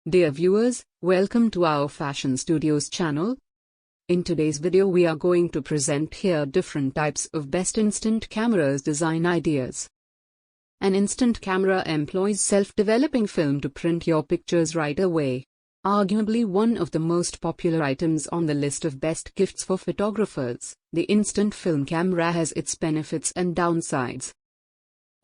Dear viewers, welcome to our Fashion Studios channel. In today's video we are going to present here different types of best instant cameras design ideas. An instant camera employs self-developing film to print your pictures right away. Arguably one of the most popular items on the list of best gifts for photographers, the instant film camera has its benefits and downsides.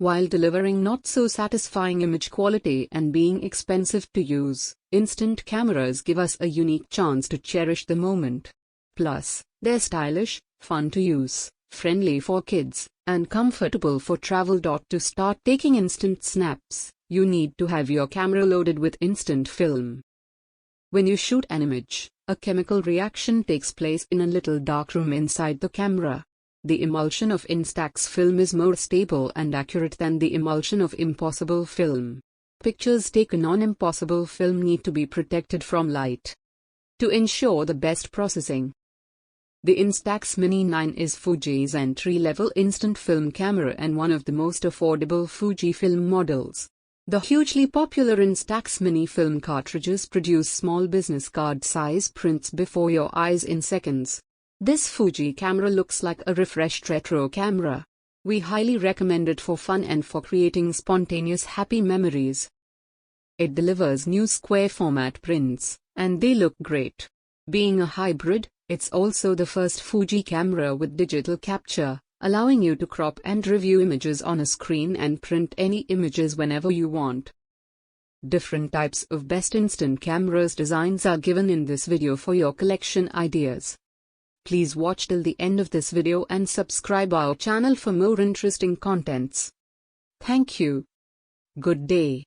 While delivering not so satisfying image quality and being expensive to use, instant cameras give us a unique chance to cherish the moment. Plus, they're stylish, fun to use, friendly for kids, and comfortable for travel. To start taking instant snaps, you need to have your camera loaded with instant film. When you shoot an image, a chemical reaction takes place in a little darkroom inside the camera. The emulsion of Instax film is more stable and accurate than the emulsion of impossible film. Pictures taken on impossible film need to be protected from light to ensure the best processing. The Instax Mini 9 is Fuji's entry-level instant film camera and one of the most affordable Fujifilm models. The hugely popular Instax Mini film cartridges produce small business card-size prints before your eyes in seconds. This Fuji camera looks like a refreshed retro camera. We highly recommend it for fun and for creating spontaneous happy memories. It delivers new square format prints, and they look great. Being a hybrid, it's also the first Fuji camera with digital capture, allowing you to crop and review images on a screen and print any images whenever you want. Different types of best instant cameras designs are given in this video for your collection ideas. Please watch till the end of this video and subscribe our channel for more interesting contents. Thank you. Good day.